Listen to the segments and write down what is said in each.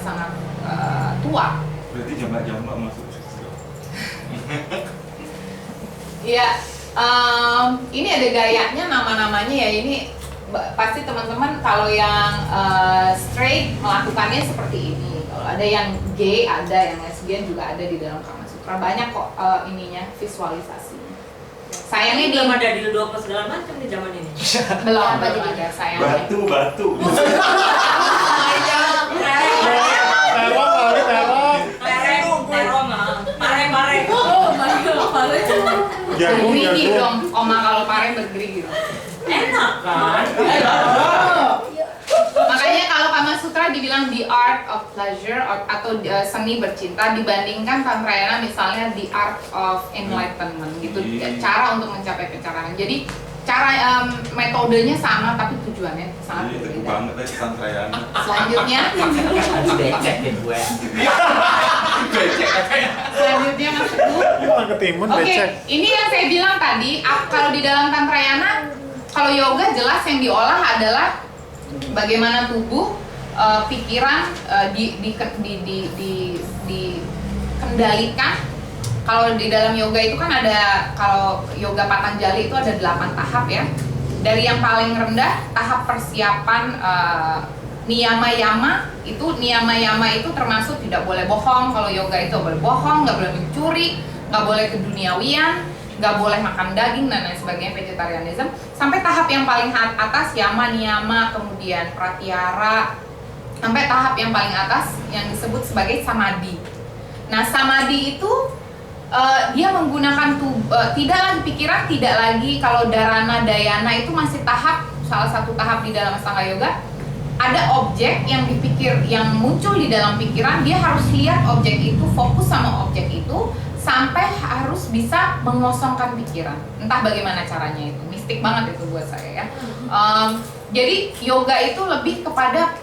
sangat tua. Berarti jambak masuk. Iya, ini ada gayanya, nama-namanya ya. Ini pasti teman-teman kalau yang straight melakukannya seperti ini. Kalau ada yang gay, ada yang lesbian juga ada di dalam Kama Sutra. Banyak kok ininya, visualisasinya. Sayangnya belum ada dildo apa segala macam di zaman ini. Belum ada sayangnya. Batu. Bergerigi dong, Oma kalau pare bergerigi dong. Enak kan? Makanya kalau Kama Sutra dibilang the art of pleasure atau seni bercinta, dibandingkan Tantrayana misalnya the art of enlightenment gitu, cara untuk mencapai pencerahan. Jadi cara metodenya sama tapi tujuannya sangat berbeda. berbeda. Banget deh Tantrayana. Selanjutnya Becek deh gue. Selanjutnya Mas Teguh. Oke, ini yang saya bilang tadi, kalau di dalam Tantrayana, kalau yoga jelas yang diolah adalah bagaimana tubuh, pikiran dikendalikan. Kalau di dalam yoga itu kan ada, kalau yoga Patanjali itu ada 8 tahap ya. Dari yang paling rendah, tahap persiapan niyama-yama itu termasuk tidak boleh bohong. Kalau yoga itu boleh bohong, nggak boleh mencuri, nggak boleh keduniawian, nggak boleh makan daging dan lain sebagainya, vegetarianism. Sampai tahap yang paling atas, yama, niyama, kemudian pratyahara, sampai tahap yang paling atas yang disebut sebagai samadhi. Nah, samadhi itu dia menggunakan tidak lagi pikiran, tidak lagi kalau dharana, dhyana itu masih salah satu tahap di dalam Astanga Yoga. Ada objek yang yang muncul di dalam pikiran, dia harus lihat objek itu, fokus sama objek itu sampai harus bisa mengosongkan pikiran. Entah bagaimana caranya itu, mistik banget itu buat saya ya. Jadi yoga itu lebih kepada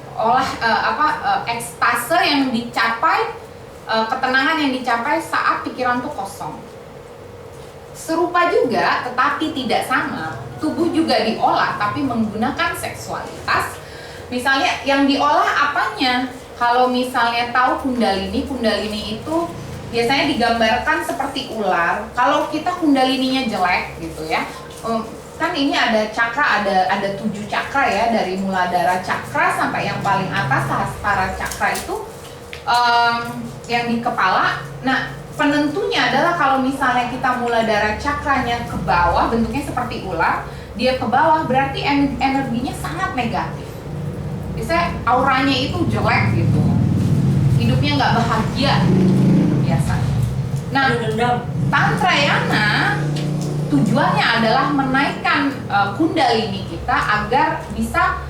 ekstase yang dicapai, ketenangan yang dicapai saat pikiran tuh kosong. Serupa juga, tetapi tidak sama. Tubuh juga diolah, tapi menggunakan seksualitas. Misalnya yang diolah apanya? Kalau misalnya tahu kundalini itu biasanya digambarkan seperti ular. Kalau kita kundalininya jelek gitu ya, kan ini ada cakra, ada 7 cakra ya, dari muladhara cakra sampai yang paling atas sahasrara cakra itu yang di kepala. Nah, penentunya adalah kalau misalnya kita muladhara cakranya ke bawah, bentuknya seperti ular, dia ke bawah berarti energinya sangat negatif. Biasanya auranya itu jelek gitu, hidupnya nggak bahagia biasanya. Nah, Tantrayana tujuannya adalah menaikkan kundalini kita agar bisa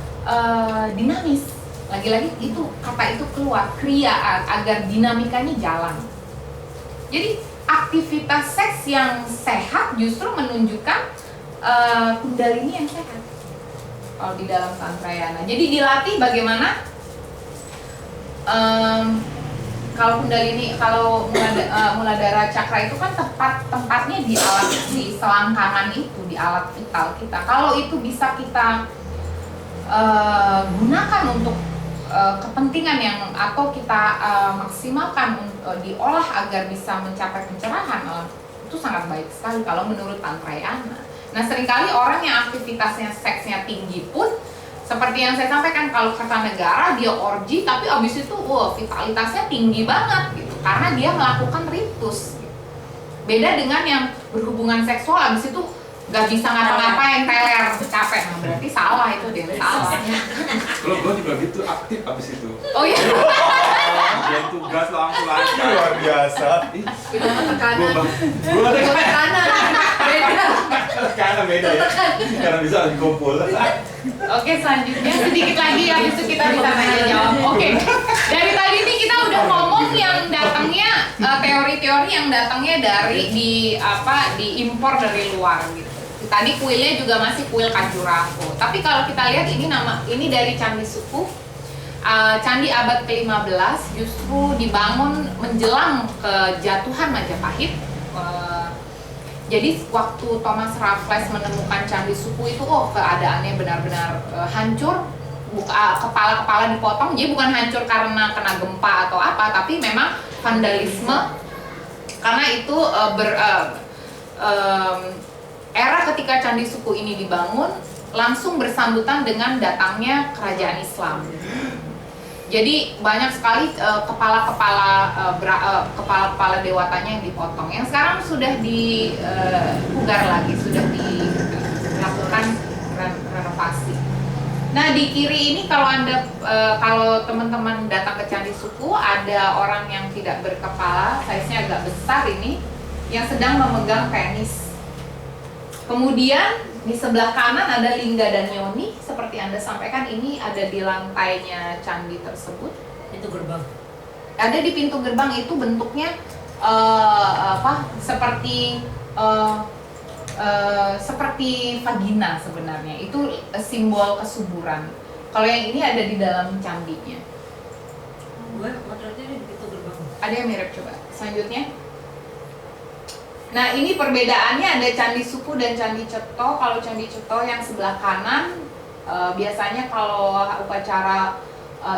dinamis. Lagi-lagi itu kata itu keluar, kriya, agar dinamikanya jalan. Jadi aktivitas seks yang sehat justru menunjukkan kundalini yang sehat kalau di dalam Tantrayana. Jadi dilatih bagaimana kalau kundalini, kalau muladhara cakra itu kan tempatnya di alat, di selangkangan itu, di alat vital kita. Kalau itu bisa kita gunakan untuk kepentingan yang atau kita maksimalkan diolah agar bisa mencapai pencerahan, itu sangat baik sekali kalau menurut Tantrayana. Nah, seringkali orang yang aktivitasnya seksnya tinggi pun seperti yang saya sampaikan, kalau Kertanegara dia orgi tapi abis itu vitalitasnya tinggi banget gitu karena dia melakukan ritus gitu. Beda dengan yang berhubungan seksual abis itu gak bisa ngapa-ngapain, teler, capek. Nah, berarti salah itu, dia salah. Kalau gue juga gitu, aktif abis itu. Oh iya. Dia tugas langsung lancar. Luar biasa. Tekanan. Gue ada Tekanan. Beda. karena beda ya. Karena bisa lagi kumpul. Oke, selanjutnya sedikit lagi habis itu kita bisa tanya jawab. Oke. Dari tadi ini kita udah ngomong yang datangnya teori-teori yang datangnya dari diimpor dari luar gitu. Tadi kuilnya juga masih kuil Khajuraho. Tapi kalau kita lihat ini dari Candi Suku. Candi abad ke-15 justru dibangun menjelang kejatuhan Majapahit. Jadi waktu Thomas Raffles menemukan Candi Suku itu, keadaannya benar-benar hancur, kepala-kepala dipotong. Jadi bukan hancur karena kena gempa atau apa, tapi memang vandalisme karena itu era ketika Candi Suku ini dibangun langsung bersambutan dengan datangnya kerajaan Islam. Jadi banyak sekali kepala-kepala dewatanya yang dipotong. Yang sekarang sudah dipugar lagi, sudah dilakukan renovasi. Nah di kiri ini kalau teman-teman datang ke Candi Suku, ada orang yang tidak berkepala, size-nya agak besar ini, yang sedang memegang penis. Kemudian di sebelah kanan ada Lingga dan Yoni, seperti Anda sampaikan ini ada di lantainya candi tersebut. Itu gerbang. Ada di pintu gerbang itu bentuknya seperti vagina sebenarnya. Itu simbol kesuburan. Kalau yang ini ada di dalam candinya. Gue motornya di pintu gerbang. Ada yang mirip, coba. Selanjutnya. Nah ini perbedaannya, ada Candi Suku dan Candi Cetho. Kalau Candi Cetho yang sebelah kanan biasanya kalau upacara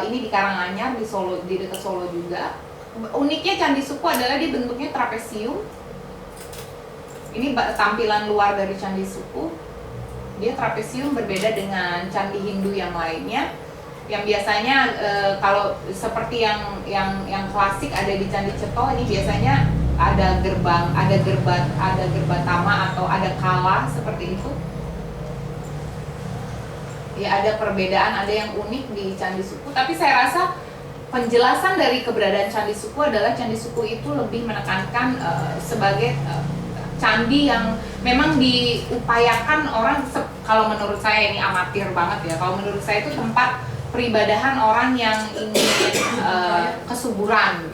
ini di Karanganyar, di Solo, di dekat Solo juga. Uniknya Candi Suku adalah dia bentuknya trapesium. Ini tampilan luar dari Candi Suku. Dia trapesium, berbeda dengan candi Hindu yang lainnya. Yang biasanya kalau seperti yang klasik ada di Candi Cetho, ini biasanya ada gerbatama atau ada kala seperti itu. Ya ada perbedaan, ada yang unik di Candi Suku. Tapi saya rasa penjelasan dari keberadaan Candi Suku adalah Candi Suku itu lebih menekankan sebagai candi yang memang diupayakan orang. Kalau menurut saya ini amatir banget ya. Kalau menurut saya itu tempat peribadahan orang yang ingin kesuburan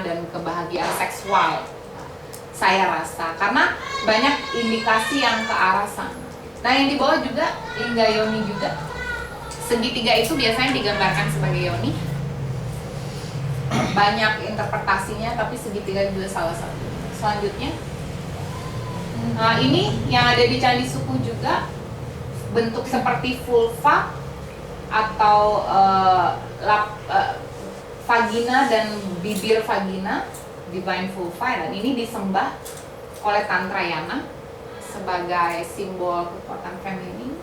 dan kebahagiaan seksual, saya rasa, karena banyak indikasi yang ke arah sana. Nah yang di bawah juga Lingga Yoni juga, segitiga itu biasanya digambarkan sebagai Yoni. Banyak interpretasinya, tapi segitiga juga salah satu. Selanjutnya, nah ini yang ada di Candi Suku juga, bentuk seperti vulva atau vagina dan bibir vagina, divine vulva, dan ini disembah oleh Tantrayana sebagai simbol kekuatan feminin.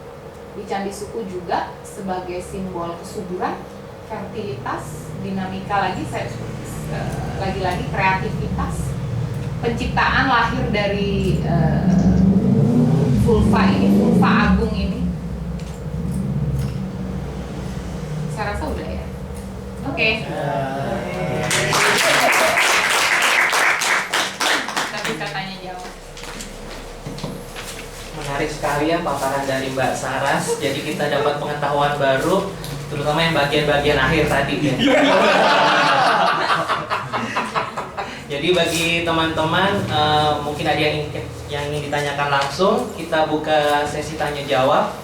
Di Candi Suku juga sebagai simbol kesuburan, fertilitas, dinamika lagi-lagi kreativitas, penciptaan lahir dari vulva ini, vulva agung ini. Saya rasa udah ya. Oke. Kita bisa tanya jawab. Menarik sekali ya paparan dari Mbak Saras. Jadi kita dapat pengetahuan baru, terutama yang bagian-bagian akhir tadi ya. Jadi bagi teman-teman mungkin ada yang ingin ditanyakan langsung, kita buka sesi tanya jawab.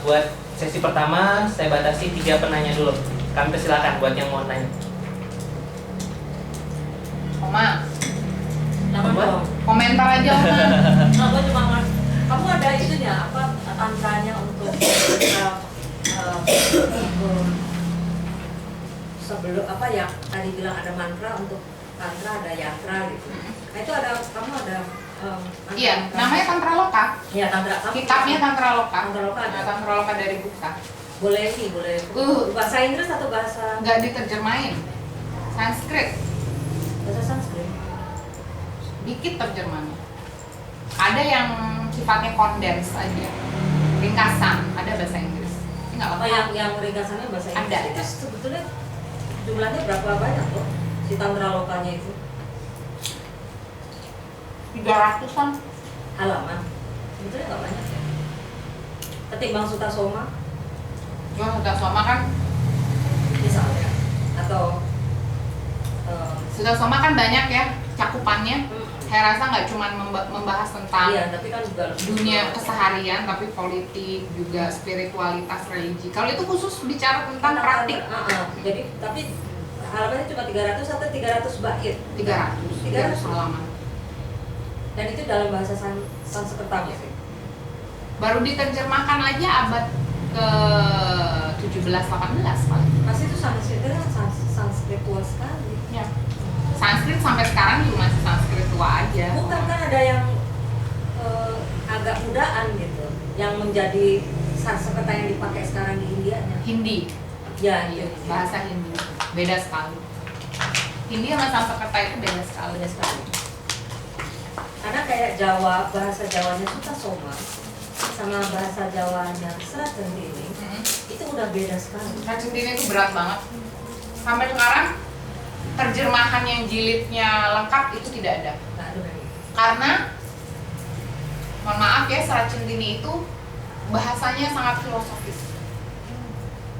Buat sesi pertama saya batasi 3 penanya dulu. Kami persilakan buat yang mau nanya. Oma, Jangan dong. komentar aja Oma. Aku cuma kamu ada itunya apa tantranya untuk sebelum apa ya tadi bilang ada mantra untuk tantra, ada yantra gitu. Nah itu ada kamu ada Iya, namanya Tantra Loka. Iya tantra. Kitabnya Tantra Loka. Tantra Loka ada. Tantra Loka dari Buddha. Boleh sih, boleh. Bahasa Inggris atau bahasa Nggak diterjemahin. Sanskrit, Sanskrit? dikit terjemahannya. Ada yang sifatnya kondens aja, ringkasan. Ada bahasa Inggris. Ini nggak Apa lengkap. yang ringkasannya bahasa Inggris? Ada. Itu sebetulnya jumlahnya berapa banyak tuh si tantra lokanya itu? 300-an. Halaman. Sebetulnya nggak banyak ya. Ketimbang Suta Soma Cuma Suta Soma kan, misalnya atau Suta Soma kan banyak ya cakupannya. Saya rasa nggak cuma membahas tentang iya, tapi kan juga dunia keseharian, tapi politik juga, spiritualitas, religi. Kalau itu khusus bicara tentang praktik. Jadi tapi halamannya cuma 300 atau 300 bait? 300 halaman. Dan itu dalam bahasa Sanskerta ya? Baru diterjemahkan aja abad ke 17-18 paling. Pasti itu Sanskrit kan Sanskrit tua sekali. Ya. Sanskrit sampai sekarang juga masih Sanskrit tua aja. Bukan kan ada yang agak mudaan gitu, yang menjadi Sanskerta yang dipakai sekarang di Indianya. Hindi. Ya, iya. Bahasa Hindi. Beda sekali. Hindi sama Sanskerta itu beda sekali. Beda sekali. Karena kayak Jawa, bahasa Jawanya Sutasoma sama bahasa Jawanya Serat Centini itu udah beda sekali. Serat Centini itu berat banget. Sampai sekarang terjemahan yang jilidnya lengkap itu tidak ada. Nggak ada. Karena mohon maaf ya, Serat Centini itu bahasanya sangat filosofis.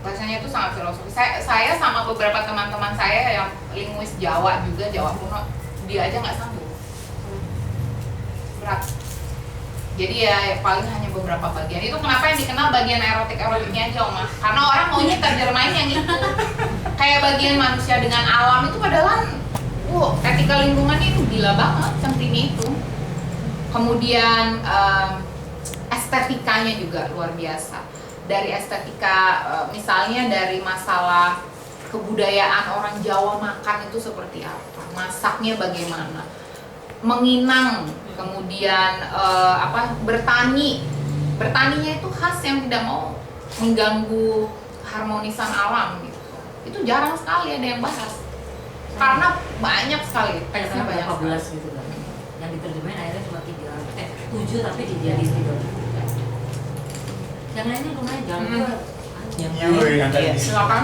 Bahasanya itu sangat filosofis. Saya sama beberapa teman-teman saya yang linguis Jawa juga, Jawa kuno, dia aja nggak sanggup. Berat. Jadi ya paling hanya beberapa bagian. Itu kenapa yang dikenal bagian erotik-erotiknya aja, Oma. Karena orang maunya terjemahin yang itu. Kayak bagian manusia dengan alam itu padahal etika lingkungan itu gila banget Centini itu. Kemudian estetikanya juga luar biasa. Dari estetika misalnya dari masalah kebudayaan orang Jawa makan itu seperti apa, masaknya bagaimana, menginang, kemudian bertaninya itu khas yang tidak mau mengganggu harmonisan alam gitu. Itu jarang sekali ada yang bahas karena banyak sekali teksnya, banyak berapa belas sekali. gitu kan. Yang diterjemahin akhirnya cuma 7 tapi dijadiin video. Yang lainnya lumayan jangan Yang tadi Silakan.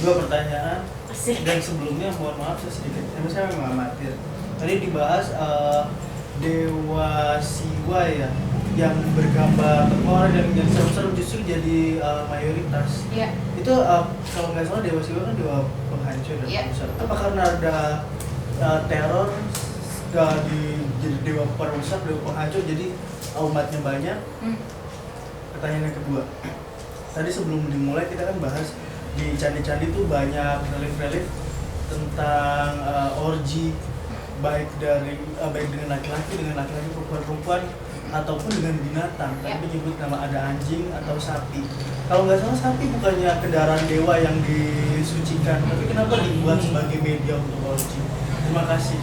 dua pertanyaan. Asik. Dan sebelumnya mohon maaf saya sedikit, saya memang amatir. Tadi dibahas Dewa Siwa ya, yang bergambar orang dan yang serem-serem justru jadi mayoritas. Iya. Itu kalau nggak salah Dewa Siwa kan dewa penghancur dan Iya. perusak. Apa karena ada teror jadi dewa perusak, dewa penghancur, jadi umatnya banyak? Pertanyaan yang kedua, tadi sebelum dimulai kita kan bahas di candi-candi tuh banyak relief-relief tentang orgi, baik dengan laki-laki, perempuan ataupun dengan binatang. Tadi menyebut nama ada anjing atau sapi. Kalau nggak salah sapi bukannya kendaraan dewa yang disucikan, tapi kenapa dibuat sebagai media untuk orgi? Terima kasih.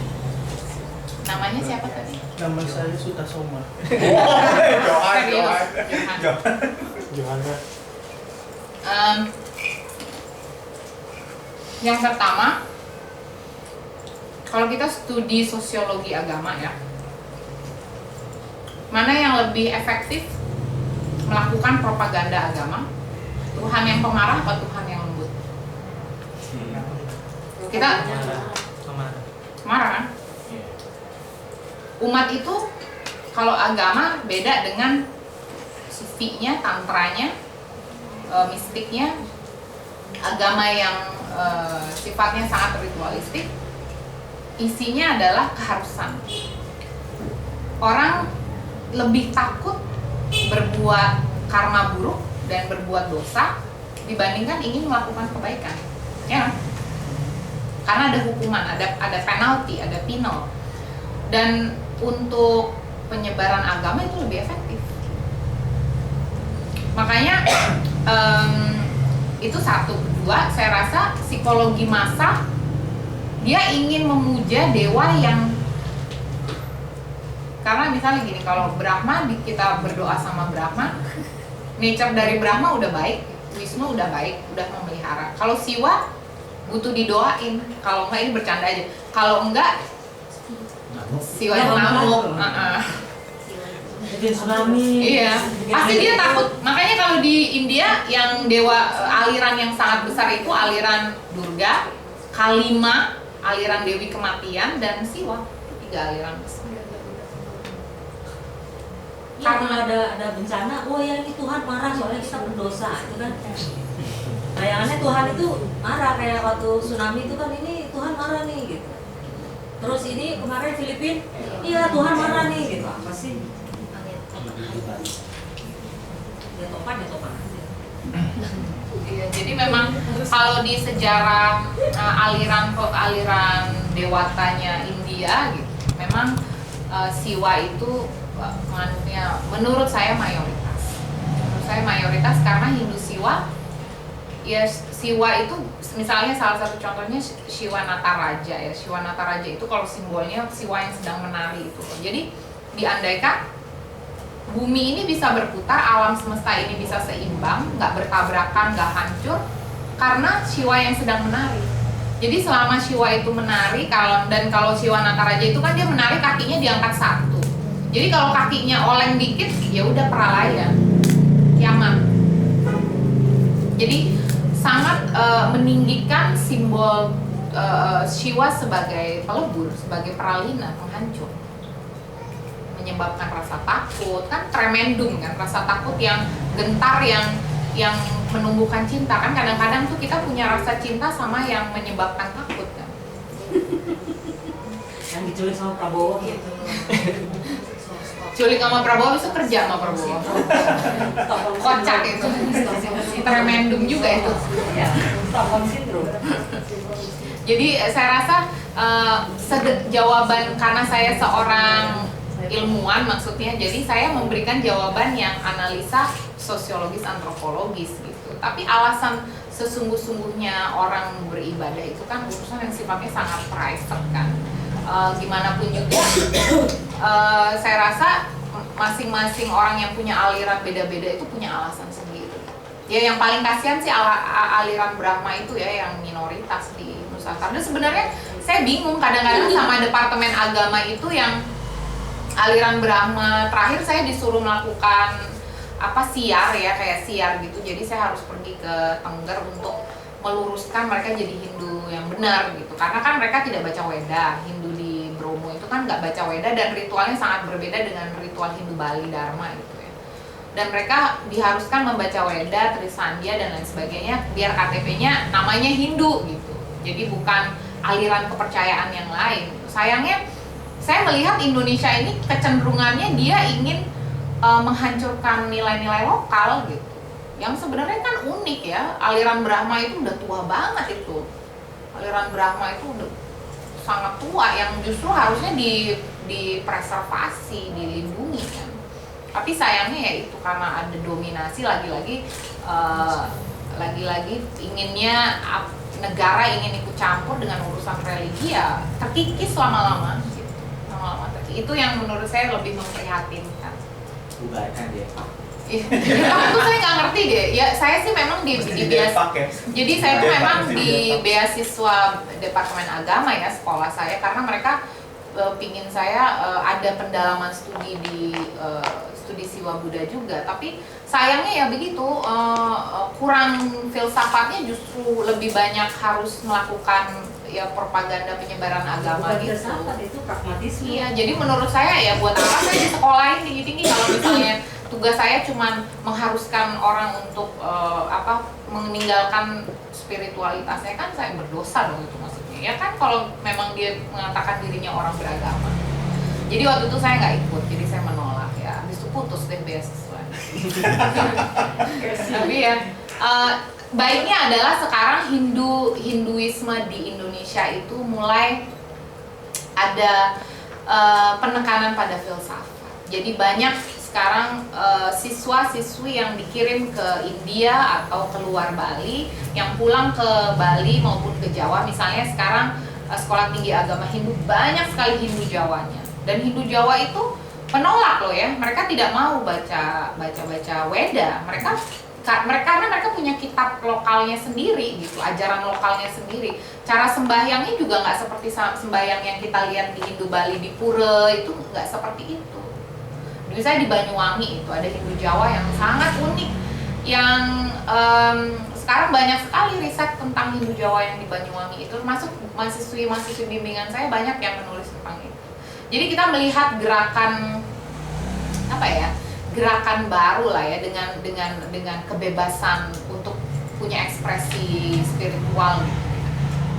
Namanya siapa tadi? Nama saya Sutasoma. Johanna. Yang pertama, kalau kita studi sosiologi agama ya, mana yang lebih efektif melakukan propaganda agama? Tuhan yang pemarah atau Tuhan yang lembut? Kita marah kan? Umat itu kalau agama beda dengan sufinya, tantranya, mistiknya. Agama yang sifatnya sangat ritualistik, isinya adalah keharusan. Orang lebih takut berbuat karma buruk dan berbuat dosa dibandingkan ingin melakukan kebaikan, ya kan? Karena ada hukuman, ada penalti, ada penal. Dan untuk penyebaran agama itu lebih efektif. Makanya itu satu. Kedua, saya rasa psikologi massa dia ingin memuja dewa yang, karena misalnya gini, kalau Brahma kita berdoa sama Brahma, nature dari Brahma udah baik, Wisnu udah baik, udah memelihara. Kalau Siwa butuh didoain, kalau enggak ini bercanda aja. Kalau enggak Siwa yang ngamuk. Bikin tsunami. Iya, pasti dia takut. Makanya kalau di India yang dewa aliran yang sangat besar itu aliran Durga, Kalima, aliran Dewi Kematian, dan Siwa. 3 aliran besar. Ya, kalau ada bencana, oh ya ini Tuhan marah soalnya kita berdosa, itu kan. Bayangannya Tuhan itu marah, kayak waktu tsunami itu kan, ini Tuhan marah nih gitu. Terus ini kemarin Filipina, iya Tuhan marah nih gitu. Apa sih? Ya topan aja. Iya, jadi memang kalau di sejarah aliran dewatanya India gitu, memang Siwa itu menurut saya mayoritas. saya mayoritas karena Hindu Siwa. Ya Siwa itu misalnya salah satu contohnya Siwa Nataraja ya. Siwa Nataraja itu kalau simbolnya Siwa yang sedang menari itu. Jadi diandaikan bumi ini bisa berputar, alam semesta ini bisa seimbang, nggak bertabrakan, nggak hancur karena Siwa yang sedang menari. Jadi selama Siwa itu menari, kalau Siwa Nataraja itu kan dia menari kakinya diangkat satu. Jadi kalau kakinya oleng dikit, ya udah peralaian, kiamat. Jadi sangat meninggikan simbol Siwa sebagai pelebur, sebagai peralina, penghancur, menyebabkan rasa takut, kan tremendum kan, rasa takut yang gentar, yang menumbuhkan cinta kan. Kadang-kadang tuh kita punya rasa cinta sama yang menyebabkan takut kan. Yang diculik sama Prabowo gitu. Culik sama Prabowo bisa kerja sama Prabowo. Kocak itu. Tremendum juga itu. Ya, Stockholm Syndrome. Jadi saya rasa jawaban karena saya seorang ilmuwan maksudnya, jadi saya memberikan jawaban yang analisa sosiologis antropologis gitu. Tapi alasan sesungguh-sungguhnya orang beribadah itu kan urusan yang sifatnya sangat private kan. Gimana pun juga saya rasa masing-masing orang yang punya aliran beda-beda itu punya alasan sendiri. Ya yang paling kasihan sih aliran Brahma itu ya, yang minoritas di Nusantara. Dan sebenarnya saya bingung kadang-kadang sama Departemen Agama itu yang aliran Brahma. Terakhir saya disuruh melakukan siar ya, kayak siar gitu. Jadi saya harus pergi ke Tengger untuk meluruskan mereka jadi Hindu yang benar gitu. Karena kan mereka tidak baca Weda. Hindu di Bromo itu kan nggak baca Weda dan ritualnya sangat berbeda dengan ritual Hindu Bali Dharma gitu ya. Dan mereka diharuskan membaca Weda, Trisandya dan lain sebagainya biar KTP-nya namanya Hindu gitu. Jadi bukan aliran kepercayaan yang lain. Sayangnya saya melihat Indonesia ini kecenderungannya dia ingin menghancurkan nilai-nilai lokal gitu. Yang sebenarnya kan unik ya, aliran Brahma itu udah tua banget itu. Aliran Brahma itu udah sangat tua yang justru harusnya dipreservasi, dilindungi kan. Tapi sayangnya ya itu karena ada dominasi lagi-lagi inginnya negara ingin ikut campur dengan urusan religi ya terkikis lama-lama gitu. Lama-lama terkikis. Itu yang menurut saya lebih memprihatinkan. Bubarkan dia. Itu saya nggak ngerti deh. Ya saya sih memang di jadi saya tuh memang di beasiswa Departemen Agama ya sekolah saya, karena mereka pingin saya ada pendalaman studi di studi Siwa Buddha juga. Tapi sayangnya ya begitu, kurang filsafatnya, justru lebih banyak harus melakukan ya propaganda penyebaran agama gitu. Itu pragmatisme. Iya, jadi menurut saya ya buat apa saya di sekolahin tinggi-tinggi kalau misalnya tugas saya cuma mengharuskan orang untuk meninggalkan spiritualitasnya, kan saya berdosa dong itu maksudnya. Ya kan kalau memang dia mengatakan dirinya orang beragama. Jadi waktu itu saya nggak ikut, jadi saya menolak ya. Habis itu putus deh beasiswa. Tapi ya baiknya adalah sekarang Hinduisme di Indonesia itu mulai ada penekanan pada filsafat. Jadi banyak sekarang siswa-siswi yang dikirim ke India atau keluar Bali, yang pulang ke Bali maupun ke Jawa. Misalnya sekarang sekolah tinggi agama Hindu banyak sekali Hindu Jawanya, dan Hindu Jawa itu penolak loh ya. Mereka tidak mau baca Weda. Karena mereka punya kitab lokalnya sendiri gitu, ajaran lokalnya sendiri. Cara sembahyangnya juga nggak seperti sembahyang yang kita lihat di Hindu Bali di Pura, itu nggak seperti itu. Misalnya di Banyuwangi itu ada Hindu Jawa yang sangat unik, yang sekarang banyak sekali riset tentang Hindu Jawa yang di Banyuwangi itu, termasuk mahasiswi bimbingan saya banyak yang menulis tentang itu. Jadi kita melihat gerakan baru lah ya, dengan kebebasan untuk punya ekspresi spiritual gitu.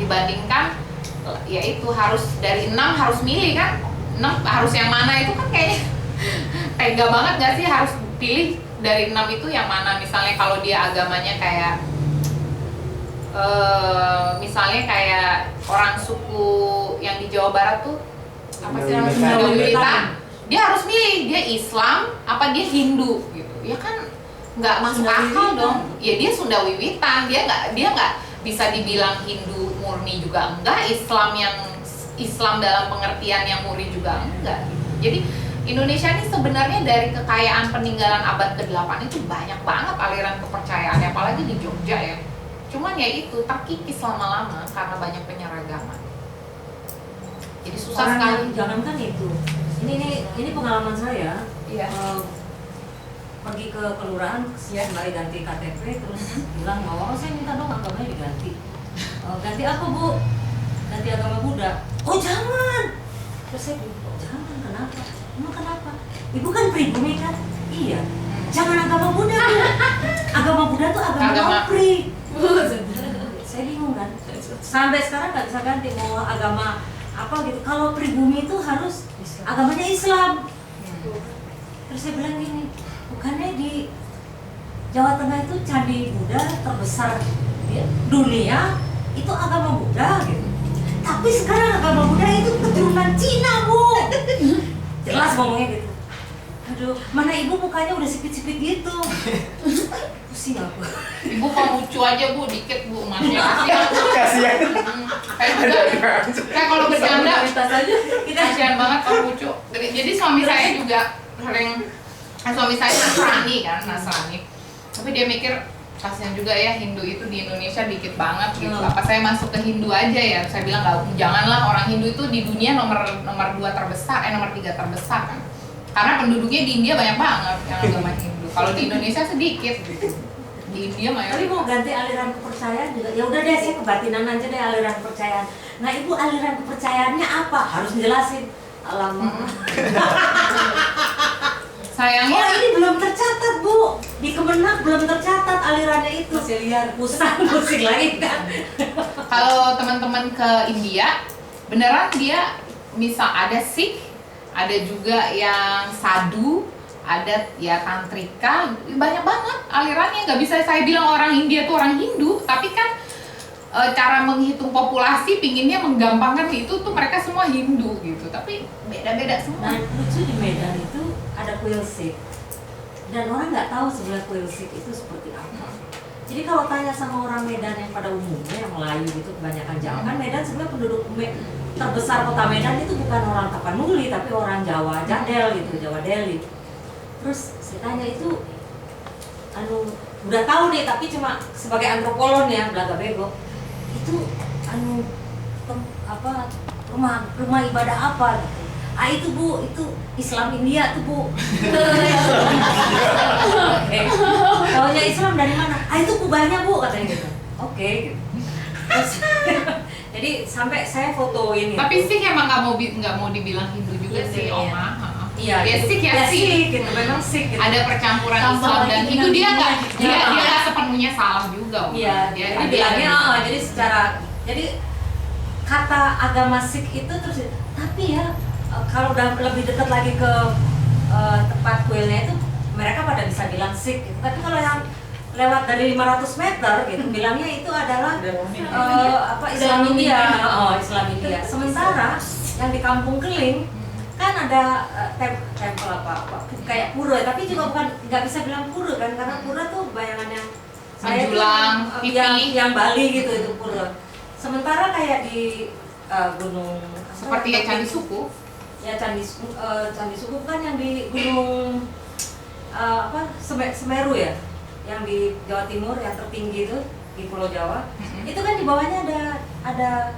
Dibandingkan ya itu harus dari 6 harus milih kan, 6 harus yang mana, itu kan kayaknya tega banget gak sih, harus pilih dari 6 itu yang mana. Misalnya kalau dia agamanya kayak misalnya kayak orang suku yang di Jawa Barat tuh apa sih namanya, dia harus milih dia Islam apa dia Hindu gitu ya kan. nggak masuk Sunda akal Wiwitan. dong. Ya dia Sunda Wiwitan, dia nggak bisa dibilang Hindu murni juga enggak, Islam dalam pengertian yang murni juga enggak. Jadi Indonesia ini sebenarnya dari kekayaan peninggalan abad ke-8 itu banyak banget aliran kepercayaannya, apalagi di Jogja ya. Cuman ya itu terkikis lama-lama karena banyak penyeragaman. Jadi susah Orang sekali. yang jangankan itu. Ini pengalaman saya. Iya. Pergi ke kelurahan, sembari ganti KTP, terus bilang bahwa saya minta dong agamanya diganti. Ganti apa Bu? Ganti agama Buddha. Oh jangan. Terus saya bilang, oh, jangan, kenapa? Emang kenapa? Ibu kan pribumi kan? Iya. Jangan agama Buddha Bu. Agama Buddha tuh agama pri. Saya bingung kan. Sampai sekarang nggak bisa ganti mau agama apa gitu. Kalau pribumi itu harus agamanya Islam. Terus saya bilang gini, bukannya di Jawa Tengah itu candi Buddha terbesar di dunia itu agama Buddha gitu. Tapi sekarang agama Buddha itu keturunan Cina Bu. Jelas ngomongnya gitu. Aduh, mana ibu mukanya udah sipit-sipit gitu. Pusing aku. Ibu mau lucu aja Bu, dikit Bu, masnya Kasihan. Saya kalau bercanda Kita kasihan banget kalau lucu. Jadi suami saya juga suami saya Nasrani. Tapi dia mikir kasihan juga ya Hindu itu di Indonesia dikit banget gitu. Apa saya masuk ke Hindu aja ya? Saya bilang janganlah, orang Hindu itu di dunia nomor 2 terbesar, nomor 3 terbesar kan. Karena penduduknya di India banyak banget yang agama Hindu. Kalau di Indonesia sedikit gitu. Di India Tapi mayoritas. mau ganti aliran kepercayaan juga. Ya udah deh, saya kebatinan aja deh aliran kepercayaan. Nah, ibu aliran kepercayaannya apa? Harus jelasin. Alamak. Sayangnya Oh, ini belum tercatat, Bu. Di Kemenak belum tercatat alirannya itu. Masih liar. Pusing lagi kan. kalau teman-teman ke India, beneran dia misal ada Sikh, ada juga yang Sadhu, ada ya Tantrika, banyak banget alirannya. Nggak bisa saya bilang orang India tuh orang Hindu, tapi kan cara menghitung populasi pinginnya menggampangkan itu tuh mereka semua Hindu gitu, tapi beda-beda semua. Nah, lucu di Medan itu ada kuil Sikh. Dan orang nggak tahu sebenarnya kuil Sikh itu seperti apa. Jadi kalau tanya sama orang Medan yang pada umumnya, yang Melayu gitu kebanyakan Jawa, kan Medan sebenarnya penduduk terbesar kota Medan itu bukan orang Tapanuli, tapi orang Jawa Jadel gitu, Jawa Delhi. Terus saya tanya itu, udah tahu nih, tapi cuma sebagai antropolog ya, belaga bego. Itu rumah ibadah apa gitu. Itu Bu, itu Islam India tuh Bu. Taunya Islam dari mana? Itu kubahnya Bu, katanya gitu. Oke. Terus, jadi sampai saya fotoin itu. Tapi Sikh emang nggak mau dibilang Hindu juga Iya, sih, iya. Oma. Iya, Ya gitu. Sikh ya Ya, Sikh. Sikh gitu, memang Sikh gitu. Ada percampuran Tambah Islam lagi dan dengan Hindu, dia nggak Hindu. nggak sepenuhnya salah juga, Oma. Iya, dia jadi bilangnya jadi kata agama Sikh itu terus, tapi ya kalau udah lebih dekat lagi ke tempat kuilnya itu mereka pada bisa bilang Sikh gitu. Tapi kalau yang lewat dari 500 meter gitu bilangnya itu adalah Islam India. Islam India. Sementara yang di Kampung Keling kan ada tempel apa kayak pura, tapi juga bukan, nggak bisa bilang pura kan, karena pura tuh bayangannya saya tuh Menjulang, pipi. yang Bali gitu itu pura. Sementara kayak di gunung Seperti ya Candi Suku. Ya Candi Suku kan yang di gunung Semeru ya, yang di Jawa Timur yang tertinggi itu di Pulau Jawa. Itu kan di bawahnya ada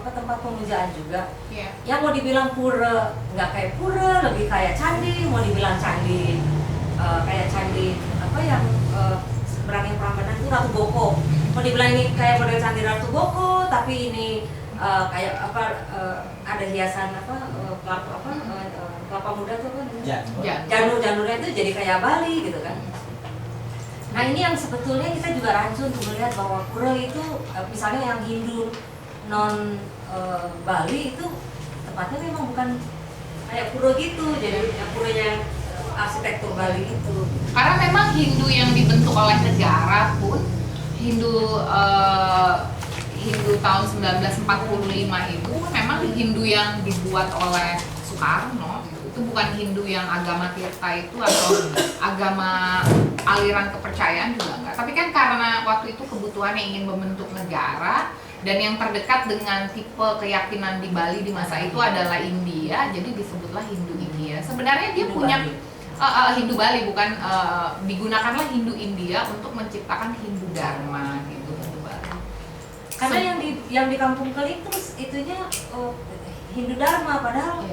tempat pemujaan juga. Iya. Yang mau dibilang pura, nggak kayak pura, lebih kayak candi. Mau dibilang candi, kayak candi yang Berangin Prambanan itu Ratu Boko. Mau dibilang ini kayak model candi Ratu Boko, tapi ini kayak ada hiasan kelapa muda tuh kan? Janurnya itu jadi kayak Bali gitu kan. Nah ini yang sebetulnya kita juga rancu untuk melihat bahwa pura itu misalnya yang Hindu non Bali itu tempatnya memang bukan kayak pura gitu, jadi yang puranya arsitektur Bali itu. Karena memang Hindu yang dibentuk oleh negara pun Hindu tahun 1945 itu memang Hindu yang dibuat oleh Soekarno. Itu bukan Hindu yang agama Tirta itu atau agama aliran kepercayaan juga enggak. Tapi kan karena waktu itu kebutuhannya ingin membentuk negara, dan yang terdekat dengan tipe keyakinan di Bali di masa itu adalah India, jadi disebutlah Hindu India. Sebenarnya dia punya Hindu Bali, bukan digunakanlah Hindu India untuk menciptakan Hindu Dharma gitu, Hindu Bali. Karena yang di Kampung Keling terus itunya Hindu Dharma, padahal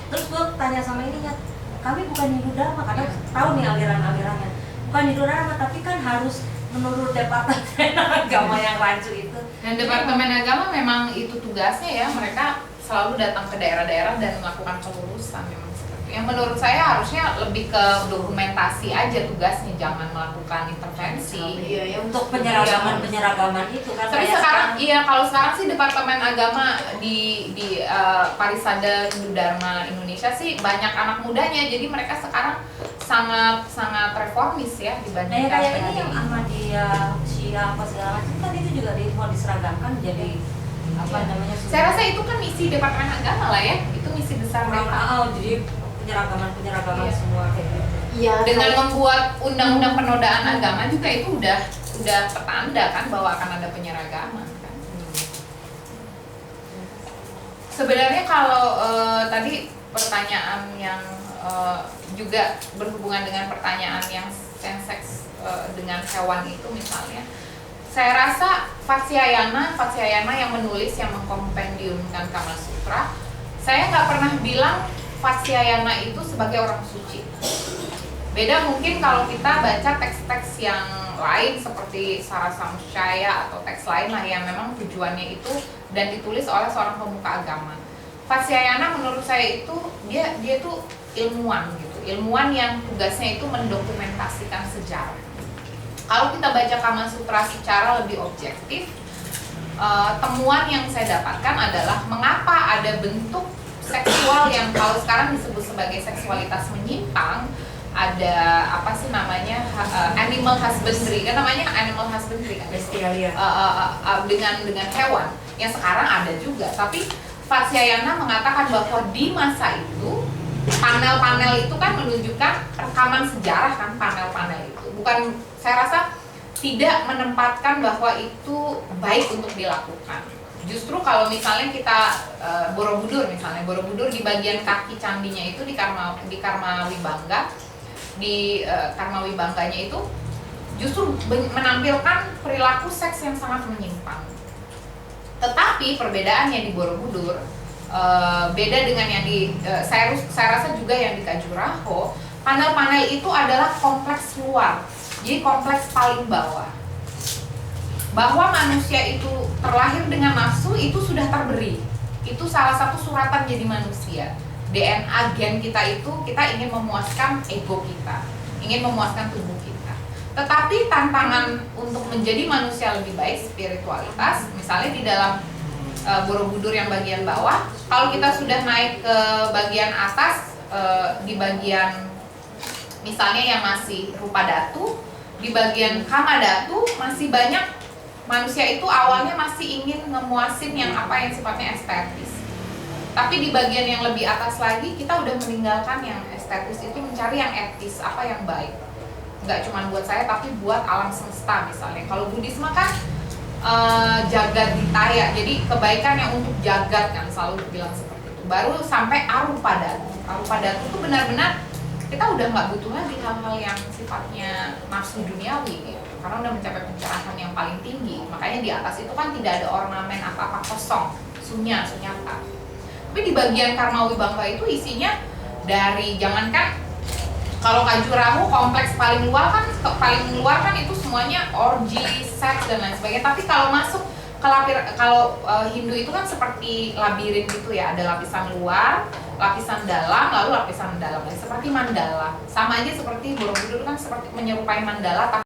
terus gue tanya sama ininya, kami bukan Hindu Dharma, karena tahu nih aliran-alirannya bukan Hindu Dharma, tapi kan harus menurut Departemen Agama yang rancu itu. Dan Departemen Agama memang itu tugasnya ya, mereka selalu datang ke daerah-daerah dan melakukan pelurusan memang seperti. Yang menurut saya harusnya lebih ke dokumentasi aja tugasnya, jangan melakukan intervensi. Iya ya, untuk penyeragaman itu kan. Tapi sekarang kalau sekarang sih Departemen Agama di Parisada Hindu Dharma Indonesia sih banyak anak mudanya, jadi mereka sekarang sangat reformis ya dibandingkan kayak ini yang Ahmadiyah, Syiah apa segala macam kan itu juga mau diseragamkan jadi apa namanya? Saya rasa itu kan misi Departemen Agama lah ya, itu misi besar mereka. Jadi penyeragaman semua kayak gitu. Iya. Dengan membuat undang-undang penodaan agama juga itu udah petanda kan bahwa akan ada penyeragaman kan. Sebenarnya kalau tadi pertanyaan yang juga berhubungan dengan pertanyaan yang seks dengan hewan itu misalnya, saya rasa Vatsyayana yang menulis, yang mengkompendiumkan Kama Sutra, saya nggak pernah bilang Vatsyayana itu sebagai orang suci. Beda mungkin kalau kita baca teks-teks yang lain seperti Sarasamsaya atau teks lain lah yang memang tujuannya itu dan ditulis oleh seorang pemuka agama. Vatsyayana menurut saya itu dia tuh ilmuwan gitu, ilmuwan yang tugasnya itu mendokumentasikan sejarah. Kalau kita baca Kama Sutra secara lebih objektif, temuan yang saya dapatkan adalah mengapa ada bentuk seksual yang kalau sekarang disebut sebagai seksualitas menyimpang, ada apa sih namanya animal husbandry, kan namanya animal husbandry kan, bestialia, dengan hewan yang sekarang ada juga. Tapi Vatsyayana mengatakan bahwa di masa itu panel-panel itu kan menunjukkan rekaman sejarah kan, panel-panel itu bukan, saya rasa tidak menempatkan bahwa itu baik untuk dilakukan. Justru kalau misalnya kita Borobudur misalnya, Borobudur di bagian kaki candinya itu di Karma Wibangga, di Karma Wibangganya itu justru menampilkan perilaku seks yang sangat menyimpang. Tetapi perbedaannya di Borobudur beda dengan yang di saya rasa juga yang di Khajuraho, panel-panel itu adalah kompleks luar, jadi kompleks paling bawah. Bahwa manusia itu terlahir dengan nafsu itu sudah terberi, itu salah satu suratan jadi manusia. DNA gen kita itu kita ingin memuaskan ego kita, ingin memuaskan tubuh kita. Tetapi tantangan untuk menjadi manusia lebih baik, spiritualitas, misalnya di dalam Borobudur yang bagian bawah, kalau kita sudah naik ke bagian atas, di bagian misalnya yang masih rupa datu, di bagian kama datu masih banyak manusia itu awalnya masih ingin ngemuasin yang apa yang sifatnya estetis. Tapi di bagian yang lebih atas lagi kita udah meninggalkan yang estetis itu, mencari yang etis, apa yang baik. Nggak cuma buat saya tapi buat alam semesta misalnya. Kalau Buddhisme kan jagat ditaya, jadi kebaikan yang untuk jagat kan selalu bilang seperti itu. Baru sampai arupadatu. Arupadatu itu benar-benar kita udah nggak butuh lagi hal-hal yang sifatnya nafsu duniawi gitu, karena udah mencapai pencerahan yang paling tinggi. Makanya di atas itu kan tidak ada ornamen apa-apa, kosong, sunyata. Tapi di bagian Karma Wibangga itu isinya dari, jangankan kalau Khajuraho kompleks paling luar kan itu semuanya orgi, seks dan lain sebagainya. Tapi kalau masuk ke Hindu itu kan seperti labirin gitu ya, ada lapisan luar, lapisan dalam, lalu lapisan dalam, seperti mandala. Sama aja seperti Borobudur kan seperti menyerupai mandala.